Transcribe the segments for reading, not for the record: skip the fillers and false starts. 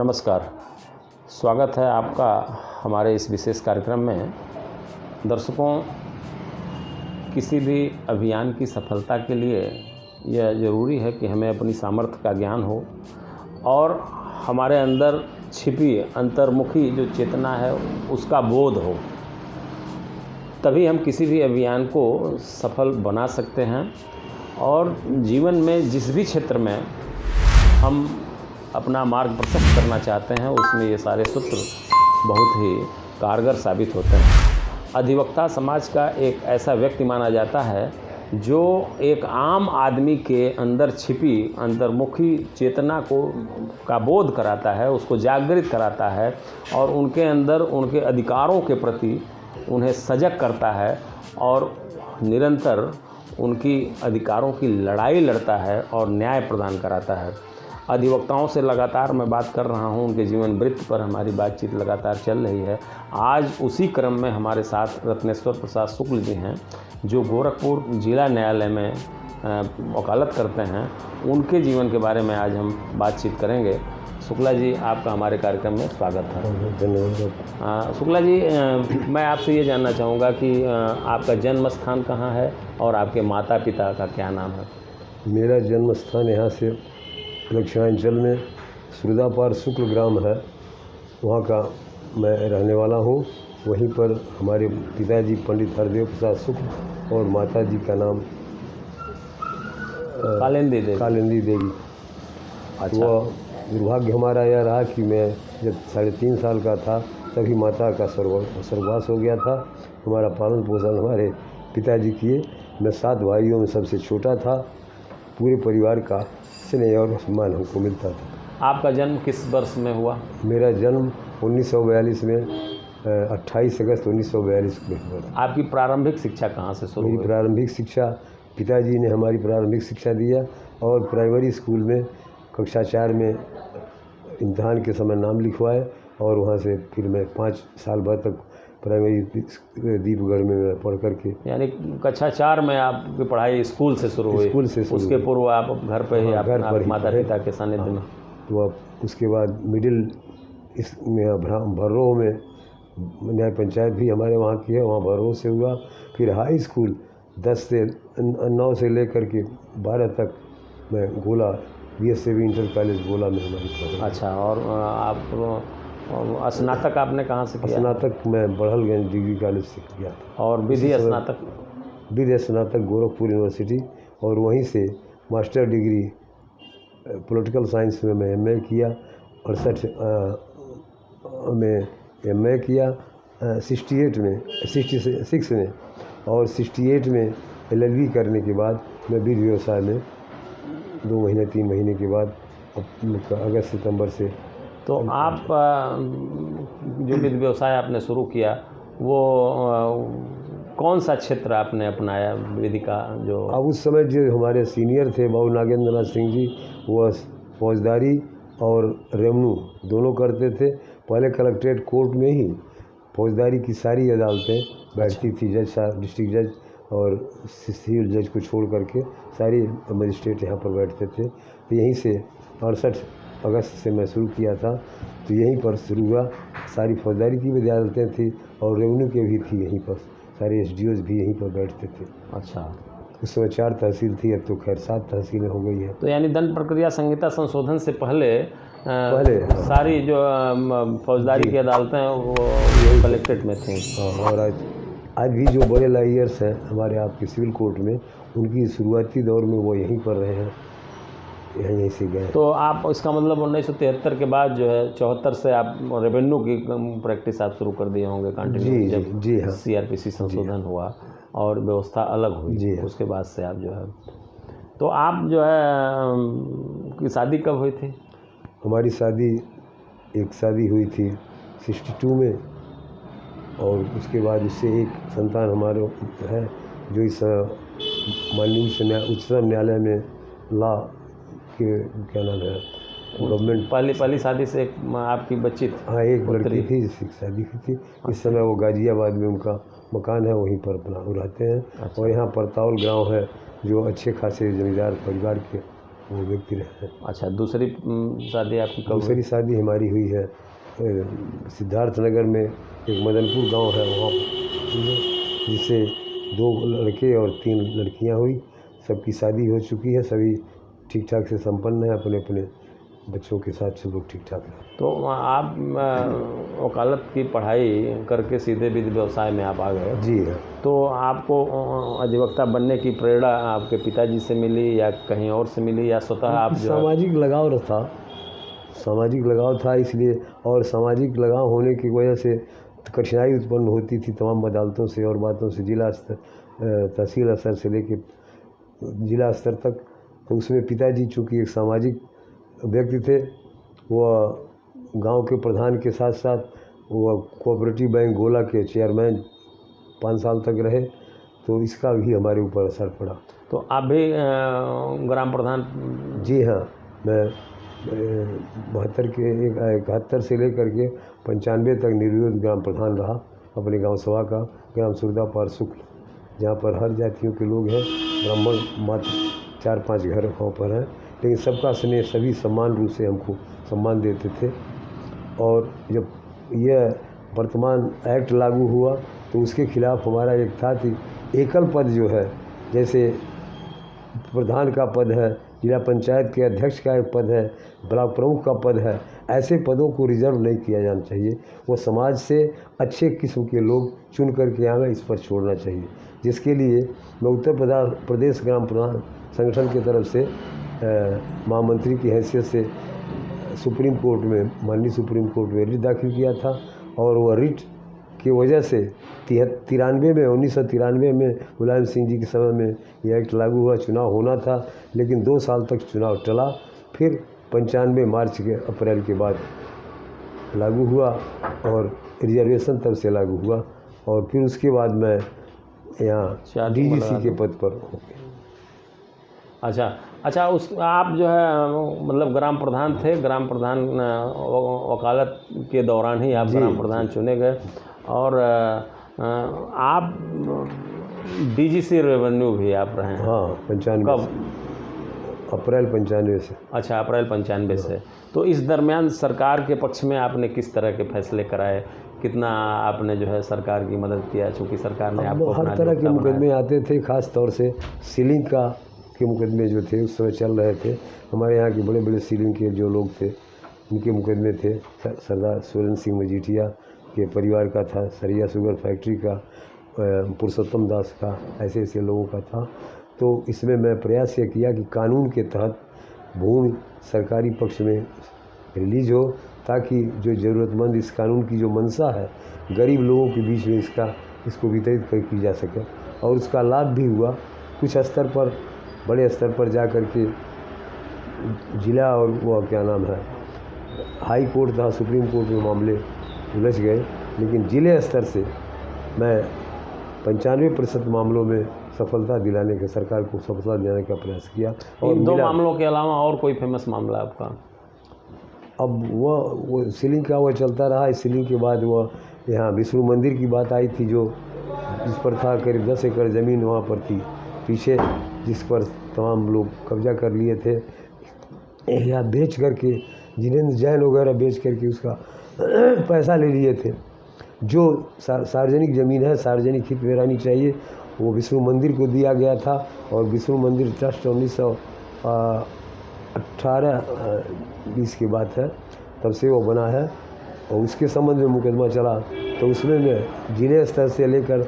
नमस्कार, स्वागत है आपका हमारे इस विशेष कार्यक्रम में। दर्शकों, किसी भी अभियान की सफलता के लिए यह ज़रूरी है कि हमें अपनी सामर्थ्य का ज्ञान हो और हमारे अंदर छिपी अंतर्मुखी जो चेतना है उसका बोध हो, तभी हम किसी भी अभियान को सफल बना सकते हैं। और जीवन में जिस भी क्षेत्र में हम अपना मार्ग प्रशस्त करना चाहते हैं उसमें ये सारे सूत्र बहुत ही कारगर साबित होते हैं। अधिवक्ता समाज का एक ऐसा व्यक्ति माना जाता है जो एक आम आदमी के अंदर छिपी अंतर्मुखी चेतना का बोध कराता है, उसको जागृत कराता है और उनके अंदर उनके अधिकारों के प्रति उन्हें सजग करता है और निरंतर उनकी अधिकारों की लड़ाई लड़ता है और न्याय प्रदान कराता है। अधिवक्ताओं से लगातार मैं बात कर रहा हूं, उनके जीवन वृत्त पर हमारी बातचीत लगातार चल रही है। आज उसी क्रम में हमारे साथ रत्नेश्वर प्रसाद शुक्ल जी हैं जो गोरखपुर जिला न्यायालय में वकालत करते हैं। उनके जीवन के बारे में आज हम बातचीत करेंगे। शुक्ला जी, आपका हमारे कार्यक्रम में स्वागत है। धन्यवाद। शुक्ला जी, मैं आपसे ये जानना चाहूँगा कि आपका जन्म स्थान कहाँ है और आपके माता पिता का क्या नाम है? मेरा जन्म स्थान यहाँ से दक्षिणांचल में सुरदापार शुक्ल ग्राम है, वहाँ का मैं रहने वाला हूँ। वहीं पर हमारे पिताजी पंडित हरदेव प्रसाद शुक्ल और माताजी का नाम कालिंदी देवी। अच्छा। वह दुर्भाग्य हमारा यह रहा कि मैं जब 3.5 साल का था तभी माता का स्वर्गवास हो गया था। हमारा पालन पोषण हमारे पिताजी किए। मैं 7 भाइयों में सबसे छोटा था। पूरे परिवार का स्नेह और सम्मान हमको मिलता था। आपका जन्म किस वर्ष में हुआ? मेरा जन्म 1942 में 28 अगस्त 1942 में हुआ था। आपकी प्रारंभिक शिक्षा कहाँ से शुरू हुई? मेरी प्रारंभिक शिक्षा पिताजी ने हमारी प्रारंभिक शिक्षा दिया और प्राइमरी स्कूल में कक्षा 4 में इम्तिहान के समय नाम लिखवाए और वहाँ से फिर मैं 5 साल भर तक प्राइमरी दीपगढ़ में मैं पढ़ करके, यानी कक्षा 4 में आपकी पढ़ाई स्कूल से शुरू हुई? स्कूल से शुरू। उसके पूर्व आप घर पर ही आप माता पिता के सानिध्य में? तो अब उसके बाद मिडिल इसमें भर्रों में न्याय पंचायत भी हमारे वहाँ की है, वहाँ भर्रों से हुआ। फिर हाई स्कूल 9 से लेकर के 12 तक मैं गोला BSAV इंटर कॉलेज गोला में हमारी पढ़ाई। अच्छा। और आप स्नातक आपने कहाँ से किया? स्नातक मैं बढ़लगंज डिग्री कॉलेज से किया था। और विधि स्नातक? विधि स्नातक गोरखपुर यूनिवर्सिटी, और वहीं से मास्टर डिग्री पॉलिटिकल साइंस में मैं MA किया। 68 में MA किया, 66 में, और 68 में LLB करने के बाद मैं विधि व्यवसाय में 2 महीने 3 महीने के बाद अगस्त सितंबर से। तो आप जो विधि व्यवसाय आपने शुरू किया वो कौन सा क्षेत्र आपने अपनाया विधि का? जो अब उस समय जो हमारे सीनियर थे बाबू नागेंद्र नाथ सिंह जी, वह फौजदारी और रेवन्यू दोनों करते थे। पहले कलेक्ट्रेट कोर्ट में ही फौजदारी की सारी अदालतें बैठती थी, जज साहब, डिस्ट्रिक्ट जज और सिविल जज को छोड़ करके सारी मजिस्ट्रेट यहाँ पर बैठते थे। तो यहीं से 68 अगस्त से मैं शुरू किया था, तो यहीं पर शुरू हुआ। सारी फौजदारी की भी अदालतें थी और रेवन्यू के भी थी यहीं पर, सारे SDOs भी यहीं पर बैठते थे। अच्छा। उस समय 4 तहसील थी, अब तो खैर 7 तहसीलें हो गई है। तो यानी दंड प्रक्रिया संहिता संशोधन से पहले सारी जो फौजदारी की अदालतें वो कलेक्ट्रेट में थी। और आज भी जो बड़े लॉयर्स हैं हमारे आपके सिविल कोर्ट में, उनकी शुरुआती दौर में वो यहीं पर रहे हैं, यहीं से गए। तो आप इसका मतलब 1973 के बाद जो है 74 से आप रेवेन्यू की प्रैक्टिस आप शुरू कर दिए होंगे कंटिन्यू? जी हाँ। CRPC संशोधन हुआ और व्यवस्था अलग हुई जी हाँ। उसके बाद से आप जो है, तो आप जो है की शादी कब हुई थी? हमारी एक शादी हुई थी 62 में, और उसके बाद उससे एक संतान हमारे है जो इस माननीय उच्चतम न्यायालय में लॉ के क्या नाम है गवर्नमेंट। पहली शादी से आपकी बच्ची थी? हाँ, एक लड़की थी जिसकी शादी की थी। इस समय वो गाजियाबाद में उनका मकान है, वहीं पर अपना वो रहते हैं। अच्छा। और यहाँ परतावल गांव है जो अच्छे खासे जमींदार परिवार के वो व्यक्ति रहे। अच्छा, दूसरी शादी आपकी कब हुई? दूसरी शादी हमारी हुई है सिद्धार्थनगर में, एक मदनपुर गांव है, वहाँ हुई है, जिससे 2 लड़के और 3 लड़कियां हुई। सबकी शादी हो चुकी है, सभी ठीक ठाक से संपन्न है, अपने अपने बच्चों के साथ सब लोग ठीक ठाक हैं। तो आप वकालत की पढ़ाई करके सीधे विधि व्यवसाय में आप आ गए? जी हाँ। तो आपको अधिवक्ता बनने की प्रेरणा आपके पिताजी से मिली या कहीं और से मिली, या स्वतः आप सामाजिक लगाव था, सामाजिक लगाव था इसलिए, और सामाजिक लगाव होने की वजह से कठिनाई उत्पन्न होती थी तमाम अदालतों से और बातों से, जिला स्तर, तहसील स्तर से लेकर जिला स्तर तक। तो उसमें पिताजी चूँकि एक सामाजिक व्यक्ति थे, वह गांव के प्रधान के साथ साथ वह कोऑपरेटिव बैंक गोला के चेयरमैन 5 साल तक रहे, तो इसका भी हमारे ऊपर असर पड़ा। तो आप भी ग्राम प्रधान? जी हाँ, मैं 71 से लेकर के 95 तक निर्विरोध ग्राम प्रधान रहा अपने गांव सभा का, ग्राम सुरदापार शुक्ल, जहाँ पर हर जातियों के लोग हैं, ब्राह्मण मात्र 4-5 घर वहाँ पर हैं, लेकिन सबका स्नेह, सभी समान रूप से हमको सम्मान देते थे। और जब यह वर्तमान एक्ट लागू हुआ तो उसके खिलाफ हमारा एक था कि एकल पद जो है, जैसे प्रधान का पद है, जिला पंचायत के अध्यक्ष का एक पद है, ब्लॉक प्रमुख का पद है, ऐसे पदों को रिजर्व नहीं किया जाना चाहिए। वो समाज से अच्छे किस्म के लोग चुन करके आए, इस पर छोड़ना चाहिए। जिसके लिए मैं उत्तर प्रदेश ग्राम प्रधान संगठन की तरफ से महामंत्री की हैसियत से सुप्रीम कोर्ट में, माननीय सुप्रीम कोर्ट में रिट दाखिल किया था। और वह रिट की वजह से 1993 में मुलायम सिंह जी के समय में यह एक्ट लागू हुआ। चुनाव होना था, लेकिन 2 साल तक चुनाव टला। फिर 95 मार्च के अप्रैल के बाद लागू हुआ और रिजर्वेशन तब से लागू हुआ। और फिर उसके बाद मैं यहाँ DGC के पद पर हो गया। अच्छा, उस आप जो है मतलब ग्राम प्रधान थे, ग्राम प्रधान वकालत के दौरान ही आप ग्राम प्रधान चुने गए, और आप DGC रेवेन्यू भी आप रहे हैं? हाँ, 95। कब? अप्रैल 95 से। अच्छा, अप्रैल 95 से। तो इस दरमियान सरकार के पक्ष में आपने किस तरह के फैसले कराए? कितना आपने जो है सरकार की मदद किया, चूँकि सरकार ने आपको हर तरह के मुकदमे आते थे, ख़ास तौर से सीलिंग के मुकदमे जो थे उस समय चल रहे थे। हमारे यहाँ के बड़े बड़े सीलिंग के जो लोग थे उनके मुकदमे थे। सरदार सुरेंद्र सिंह मजीठिया के परिवार का था, सरिया शुगर फैक्ट्री का, पुरुषोत्तम दास का, ऐसे ऐसे लोगों का था। तो इसमें मैं प्रयास ये किया कि कानून के तहत भूमि सरकारी पक्ष में रिलीज हो, ताकि जो ज़रूरतमंद, इस कानून की जो मंशा है, गरीब लोगों के बीच में इसको वितरित की जा सके। और उसका लाभ भी हुआ। कुछ स्तर पर, बड़े स्तर पर जा कर के जिला और वो क्या नाम है, हाई कोर्ट था, सुप्रीम कोर्ट में मामले उलझ गए, लेकिन जिले स्तर से मैं 95% मामलों में सफलता दिलाने के, सरकार को सफलता दिलाने का प्रयास किया। और इन 2 मामलों के अलावा और कोई फेमस मामला आपका? अब वो सीलिंग का वो चलता रहा। इस सीलिंग के बाद वह यहाँ विष्णु मंदिर की बात आई थी, जो जिस पर था करीब 10 एकड़ ज़मीन वहाँ पर थी पीछे, जिस पर तमाम लोग कब्जा कर लिए थे, या बेच करके, जिनेंद्र जैन वगैरह बेच करके उसका पैसा ले लिए थे। जो सार्वजनिक ज़मीन है, सार्वजनिक हित में रहनी चाहिए, वो विष्णु मंदिर को दिया गया था। और विष्णु मंदिर ट्रस्ट 1918-20 की बात है, तब से वो बना है। और उसके संबंध में मुकदमा चला, तो उसमें मैं जिले स्तर से लेकर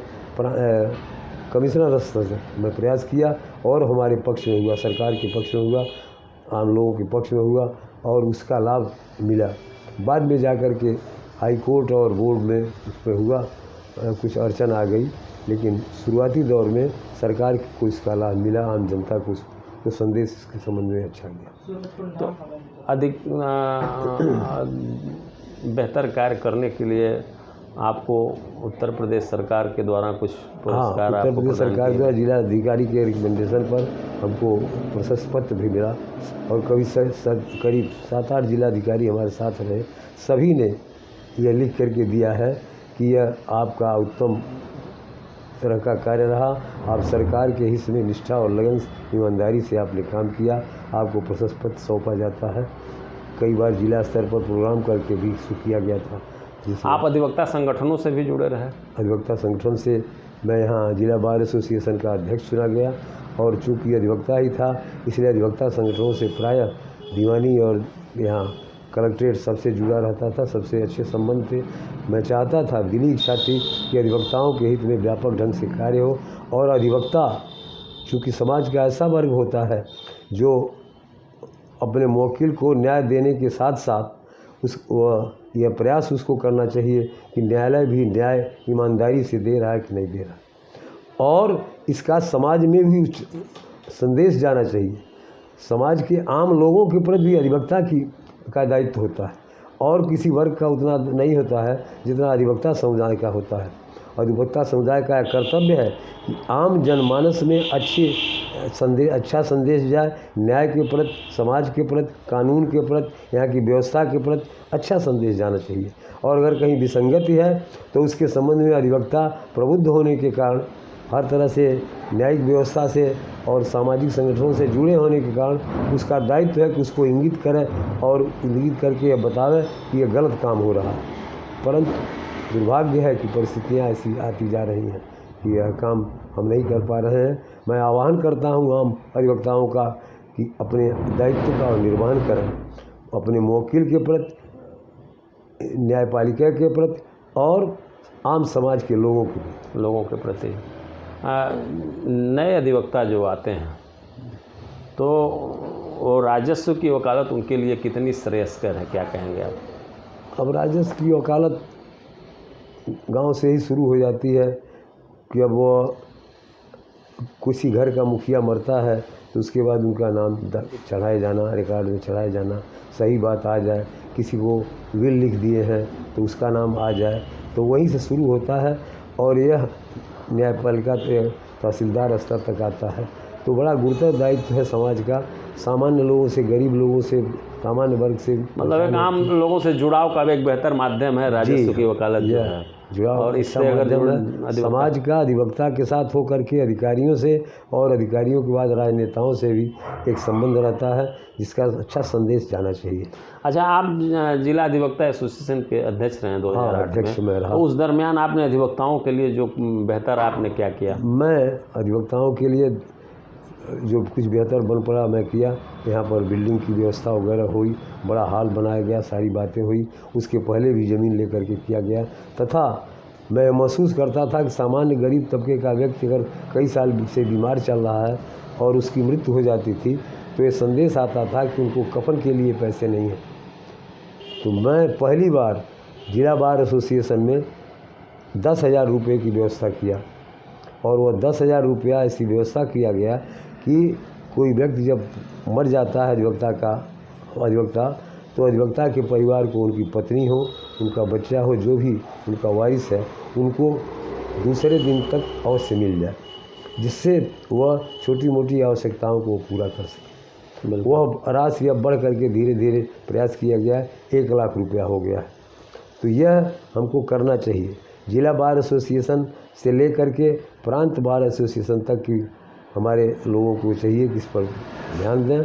कमिश्नर स्तर से मैं प्रयास किया, और हमारे पक्ष में हुआ, सरकार के पक्ष में हुआ, आम लोगों के पक्ष में हुआ, और उसका लाभ मिला। बाद में जाकर के हाई कोर्ट और बोर्ड में उस पर हुआ, कुछ अड़चन आ गई, लेकिन शुरुआती दौर में सरकार को इसका लाभ मिला, आम जनता को तो संदेश इसके संबंध में अच्छा गया। तो अधिक बेहतर कार्य करने के लिए आपको उत्तर प्रदेश सरकार के द्वारा कुछ पुरस्कार? उत्तर प्रदेश सरकार द्वारा जिला अधिकारी के रिकमेंडेशन पर हमको प्रशस्ति पत्र भी मिला। और करीब 7-8 जिलाधिकारी हमारे साथ रहे, सभी ने यह लिख करके दिया है कि यह आपका उत्तम तरह का कार्य रहा। आप सरकार के हित में निष्ठा और लगन ईमानदारी से आपने काम किया, आपको प्रशस्ति पत्र सौंपा जाता है। कई बार जिला स्तर पर प्रोग्राम करके भी शुरू किया गया था। आप अधिवक्ता संगठनों से भी जुड़े रहे? अधिवक्ता संगठन से मैं यहाँ जिला बार एसोसिएशन का अध्यक्ष चुना गया, और चूँकि अधिवक्ता ही था इसलिए अधिवक्ता संगठनों से प्रायः दीवानी और यहाँ कलेक्ट्रेट सबसे जुड़ा रहता था, सबसे अच्छे संबंध थे। मैं चाहता था, दिली इच्छा थी कि अधिवक्ताओं के हित में व्यापक ढंग से कार्य हो, और अधिवक्ता चूँकि समाज का ऐसा वर्ग होता है जो अपने मौकिल को न्याय देने के साथ साथ यह प्रयास उसको करना चाहिए कि न्यायालय भी न्याय ईमानदारी से दे रहा है कि नहीं दे रहा, और इसका समाज में भी संदेश जाना चाहिए। समाज के आम लोगों के प्रति भी अधिवक्ता का दायित्व होता है, और किसी वर्ग का उतना नहीं होता है जितना अधिवक्ता समुदाय का होता है। अधिवक्ता समुदाय का कर्तव्य है कि आम जनमानस में अच्छा संदेश जाए, न्याय के प्रति, समाज के प्रति, कानून के प्रति, यहाँ की व्यवस्था के प्रति अच्छा संदेश जाना चाहिए। और अगर कहीं विसंगति है तो उसके संबंध में अधिवक्ता प्रबुद्ध होने के कारण, हर तरह से न्यायिक व्यवस्था से और सामाजिक संगठनों से जुड़े होने के कारण उसका दायित्व है कि उसको इंगित करे और इंगित करके यह बतावे कि यह गलत काम हो रहा है। परंतु दुर्भाग्य है कि परिस्थितियाँ ऐसी आती जा रही हैं कि यह काम हम नहीं कर पा रहे हैं। मैं आह्वान करता हूँ आम अधिवक्ताओं का कि अपने दायित्व का निर्वहन करें, अपने मौकिल के प्रति, न्यायपालिका के प्रति और आम समाज के लोगों के प्रति। नए अधिवक्ता जो आते हैं तो वो राजस्व की वकालत उनके लिए कितनी श्रेयस्कर है, क्या कहेंगे आप? अब राजस्व की वकालत गांव से ही शुरू हो जाती है कि अब वो किसी घर का मुखिया मरता है तो उसके बाद उनका नाम चढ़ाए जाना, रिकॉर्ड में चढ़ाए जाना, सही बात आ जाए, किसी को विल लिख दिए हैं तो उसका नाम आ जाए, तो वहीं से शुरू होता है और यह न्यायपालिका तहसीलदार स्तर तक आता है। तो बड़ा गुरुतर दायित्व है समाज का, सामान्य लोगों से, गरीब लोगों से, सामान्य वर्ग से, मतलब एक आम लोगों से जुड़ाव का एक बेहतर माध्यम है राजस्व की वकालत जो है। जुड़ाव और इससे अगर समाज का अधिवक्ता के साथ होकर के अधिकारियों से और अधिकारियों के बाद राजनेताओं से भी एक संबंध रहता है जिसका अच्छा संदेश जाना चाहिए। अच्छा, आप जिला अधिवक्ता एसोसिएशन के अध्यक्ष रहे 2008 अध्यक्ष में रहा। तो उस दरमियान आपने अधिवक्ताओं के लिए जो बेहतर आपने क्या किया? मैं अधिवक्ताओं के लिए जो कुछ बेहतर बन पड़ा मैं किया। यहाँ पर बिल्डिंग की व्यवस्था वगैरह हुई, बड़ा हॉल बनाया गया, सारी बातें हुई। उसके पहले भी ज़मीन लेकर के किया गया तथा मैं महसूस करता था कि सामान्य गरीब तबके का व्यक्ति अगर कई साल से बीमार चल रहा है और उसकी मृत्यु हो जाती थी तो ये संदेश आता था कि उनको कफन के लिए पैसे नहीं हैं। तो मैं पहली बार जिला बार एसोसिएशन में 10,000 रुपये की व्यवस्था किया, और वह 10,000 रुपया ऐसी व्यवस्था किया गया कि कोई व्यक्ति जब मर जाता है अधिवक्ता तो अधिवक्ता के परिवार को उनकी पत्नी हो, उनका बच्चा हो, जो भी उनका वारिस है, उनको दूसरे दिन तक अवश्य मिल जाए, जिससे वह छोटी मोटी आवश्यकताओं को पूरा कर सके। वह राशि अब बढ़ करके धीरे धीरे प्रयास किया गया, 1 लाख रुपया हो गया है। तो यह हमको करना चाहिए। जिला बार एसोसिएशन से लेकर के प्रांत बार एसोसिएशन तक की हमारे लोगों को चाहिए कि इस पर ध्यान दें।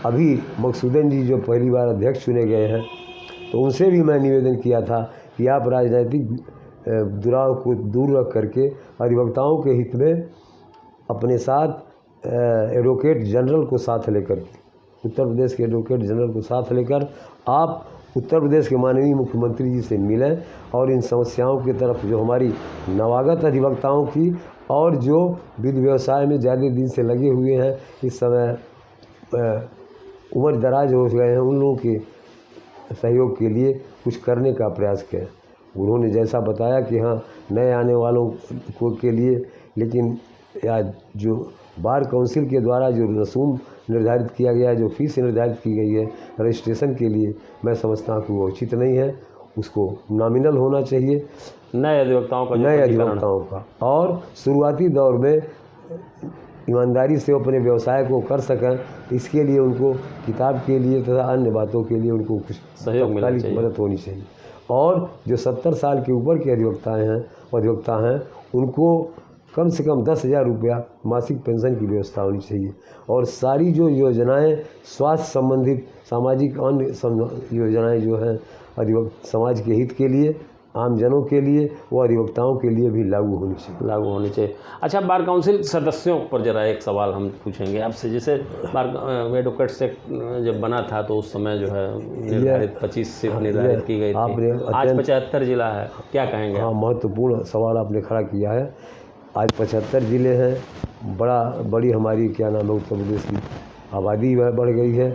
अभी मकसूदन जी जो पहली बार अध्यक्ष चुने गए हैं तो उनसे भी मैं निवेदन किया था कि आप राजनीतिक दुराव को दूर रख करके अधिवक्ताओं के हित में अपने साथ एडवोकेट जनरल को साथ लेकर, उत्तर प्रदेश के एडवोकेट जनरल को साथ लेकर आप उत्तर प्रदेश के माननीय मुख्यमंत्री जी से मिलें और इन समस्याओं की तरफ जो हमारी नवागत अधिवक्ताओं की और जो विधि व्यवसाय में ज़्यादा दिन से लगे हुए हैं, इस समय उम्र दराज हो गए हैं, उन लोगों के सहयोग के लिए कुछ करने का प्रयास किया। उन्होंने जैसा बताया कि हाँ नए आने वालों को के लिए, लेकिन या जो बार काउंसिल के द्वारा जो रसूम निर्धारित किया गया है, जो फीस निर्धारित की गई है रजिस्ट्रेशन के लिए, मैं समझता हूँ कि वो उचित नहीं है, उसको नॉमिनल होना चाहिए नए अधिवक्ताओं का और शुरुआती दौर में ईमानदारी से अपने व्यवसाय को कर सकें, तो इसके लिए उनको किताब के लिए तथा अन्य बातों के लिए उनको कुछ सहयोग मिलना चाहिए, मदद होनी चाहिए। और जो 70 साल के ऊपर के अधिवक्ता हैं उनको कम से कम 10,000 रुपया मासिक पेंशन की व्यवस्था होनी चाहिए। और सारी जो योजनाएं स्वास्थ्य संबंधित सामाजिक अन्य योजनाएं जो हैं समाज के हित के लिए, आम जनों के लिए, वो अधिवक्ताओं के लिए भी लागू होनी चाहिए। अच्छा, बार काउंसिल सदस्यों पर जरा एक सवाल हम पूछेंगे आपसे। जैसे बार एडवोकेट से जब बना था तो उस समय जो है निर्धारित 25 सीट निर्धारित की गई थी, आज 75 जिला है, क्या कहेंगे? हाँ, महत्वपूर्ण सवाल आपने खड़ा किया है। आज 75 ज़िले हैं, बड़ी हमारी क्या नाम है उत्तर प्रदेश की आबादी बढ़ गई है,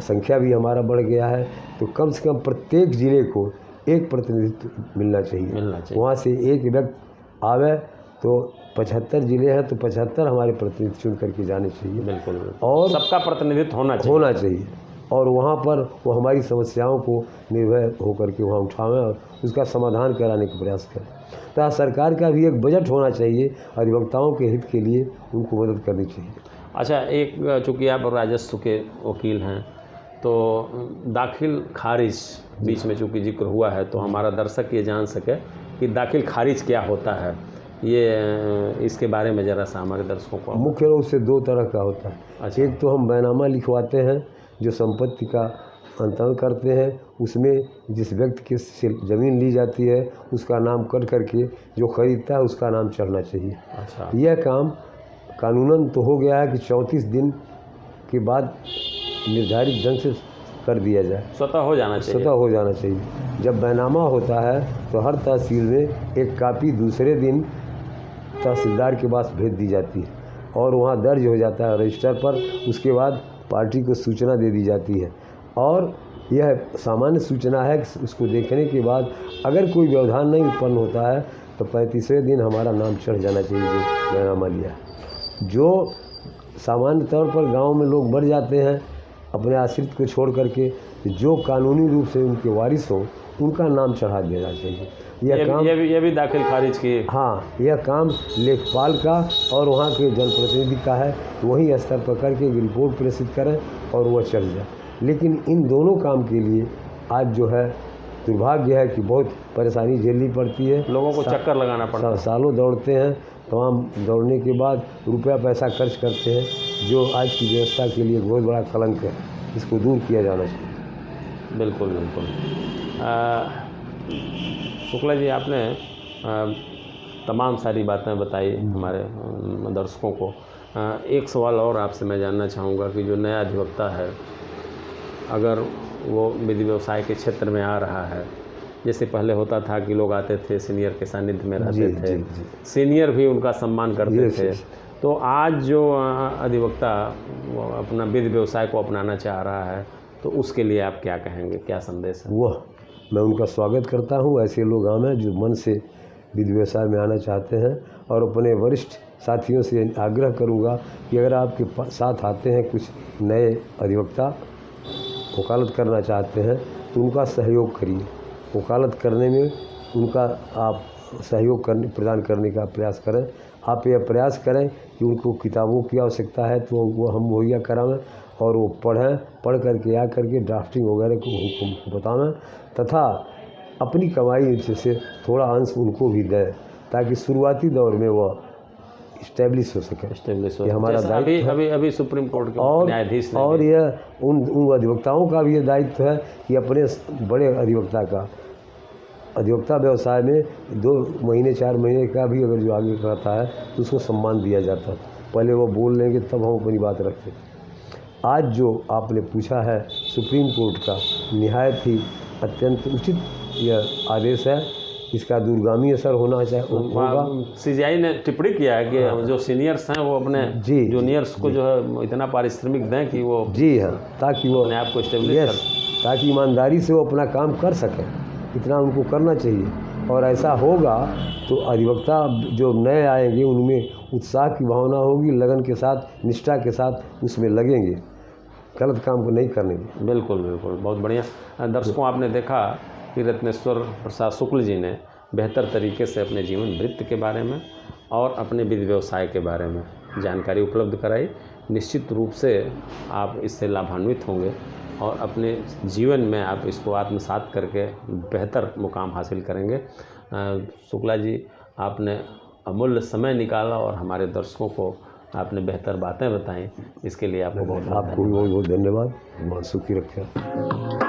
संख्या भी हमारा बढ़ गया है, तो कम से कम प्रत्येक ज़िले को एक प्रतिनिधित्व मिलना चाहिए। वहाँ से एक व्यक्ति आवे तो 75 ज़िले हैं तो 75 हमारे प्रतिनिधि चुन करके जाने चाहिए। बिल्कुल। और सबका प्रतिनिधित्व होना चाहिए और वहाँ पर वो हमारी समस्याओं को निर्भय होकर के वहाँ उठावें और उसका समाधान कराने का प्रयास करें। तो सरकार का भी एक बजट होना चाहिए, अधिवक्ताओं के हित के लिए उनको मदद करनी चाहिए। अच्छा, एक चूँकि आप राजस्व के वकील हैं तो दाखिल खारिज बीच में चूँकि जिक्र हुआ है तो हमारा दर्शक ये जान सके कि दाखिल खारिज क्या होता है, ये इसके बारे में ज़रा सा हमारे दर्शकों को। मुख्य रूप से 2 तरह का होता है। अच्छा। एक तो हम बैनामा लिखवाते हैं जो संपत्ति का अंतरण करते हैं, उसमें जिस व्यक्ति के से ज़मीन ली जाती है उसका नाम कट करके जो खरीदता है उसका नाम चढ़ना चाहिए। अच्छा। यह काम कानूनन तो हो गया है कि 34 दिन के बाद निर्धारित ढंग से कर दिया जाए, स्वतः हो जाना चाहिए। जब बैनामा होता है तो हर तहसील में एक कापी दूसरे दिन तहसीलदार के पास भेज दी जाती है और वहाँ दर्ज हो जाता है रजिस्टर पर। उसके बाद पार्टी को सूचना दे दी जाती है और यह सामान्य सूचना है कि उसको देखने के बाद अगर कोई व्यवधान नहीं उत्पन्न होता है तो 35वें दिन हमारा नाम चढ़ जाना चाहिए जो बैनामा लिया है। जो सामान्य तौर पर गांव में लोग मर जाते हैं अपने आश्रित को छोड़ करके, जो कानूनी रूप से उनके वारिस हों उनका नाम चढ़ा देना चाहिए। यह भी दाखिल खारिज की। हाँ, यह काम लेखपाल का और वहाँ के जनप्रतिनिधि का है, वही स्तर पर करके एक रिपोर्ट प्रेषित करें और वह चढ़ जाए। लेकिन इन दोनों काम के लिए आज जो है दुर्भाग्य है कि बहुत परेशानी झेलनी पड़ती है, लोगों को चक्कर लगाना पड़ता है, सालों दौड़ते हैं, तमाम दौड़ने के बाद रुपया पैसा खर्च करते हैं, जो आज की व्यवस्था के लिए बहुत बड़ा कलंक है, इसको दूर किया जाना चाहिए। बिल्कुल। शुक्ला जी, आपने तमाम सारी बातें बताई हमारे दर्शकों को। एक सवाल और आपसे मैं जानना चाहूँगा कि जो नया अधिवक्ता है अगर वो विधि व्यवसाय के क्षेत्र में आ रहा है, जैसे पहले होता था कि लोग आते थे सीनियर के सानिध्य में रहते थे, सीनियर भी उनका सम्मान करते थे, तो आज जो अधिवक्ता अपना विधि व्यवसाय को अपनाना चाह रहा है तो उसके लिए आप क्या कहेंगे, क्या संदेश है? वह मैं उनका स्वागत करता हूँ। ऐसे लोग आम हैं जो मन से विधि व्यवसाय में आना चाहते हैं और अपने वरिष्ठ साथियों से आग्रह करूँगा कि अगर आपके साथ आते हैं कुछ नए अधिवक्ता वकालत करना चाहते हैं तो उनका सहयोग करिए। वकालत करने में उनका आप सहयोग प्रदान करने का प्रयास करें। आप यह प्रयास करें कि उनको किताबों की आवश्यकता है तो वो हम मुहैया करावें और वो पढ़ करके आ करके ड्राफ्टिंग वगैरह को हमको बतावें तथा अपनी कमाई से थोड़ा अंश उनको भी दें ताकि शुरुआती दौर में वह इस्टेब्लिश हो सके। ये हमारा दायित्व है। अभी सुप्रीम कोर्ट के न्यायाधीश ने और यह उन अधिवक्ताओं का भी ये दायित्व है कि अपने बड़े अधिवक्ता व्यवसाय में 2 महीने 4 महीने का भी अगर जो आगे करता है तो उसको सम्मान दिया जाता है। पहले वो बोल लेंगे तब हम अपनी बात रखते। आज जो आपने पूछा है सुप्रीम कोर्ट का निहायत ही अत्यंत उचित यह आदेश है, इसका दूरगामी असर होना होगा। सीजीआई ने टिप्पणी किया है कि जो सीनियर्स हैं वो अपने जूनियर्स को जो है इतना पारिश्रमिक दें कि वो ताकि वो अपने आप को एस्टेब्लिश करें, ताकि ईमानदारी से वो अपना काम कर सकें, इतना उनको करना चाहिए। और ऐसा होगा तो अधिवक्ता जो नए आएंगे उनमें उत्साह की भावना होगी, लगन के साथ निष्ठा के साथ उसमें लगेंगे, गलत काम को नहीं करेंगे। बिल्कुल, बहुत बढ़िया। दर्शकों, आपने देखा कि रत्नेश्वर प्रसाद शुक्ल जी ने बेहतर तरीके से अपने जीवन वृत्त के बारे में और अपने विधि व्यवसाय के बारे में जानकारी उपलब्ध कराई। निश्चित रूप से आप इससे लाभान्वित होंगे और अपने जीवन में आप इसको आत्मसात करके बेहतर मुकाम हासिल करेंगे। शुक्ला जी, आपने अमूल्य समय निकाला और हमारे दर्शकों को आपने बेहतर बातें बताई, इसके लिए आपको बहुत आपको भी बहुत बहुत धन्यवाद। मां सुखी रखे।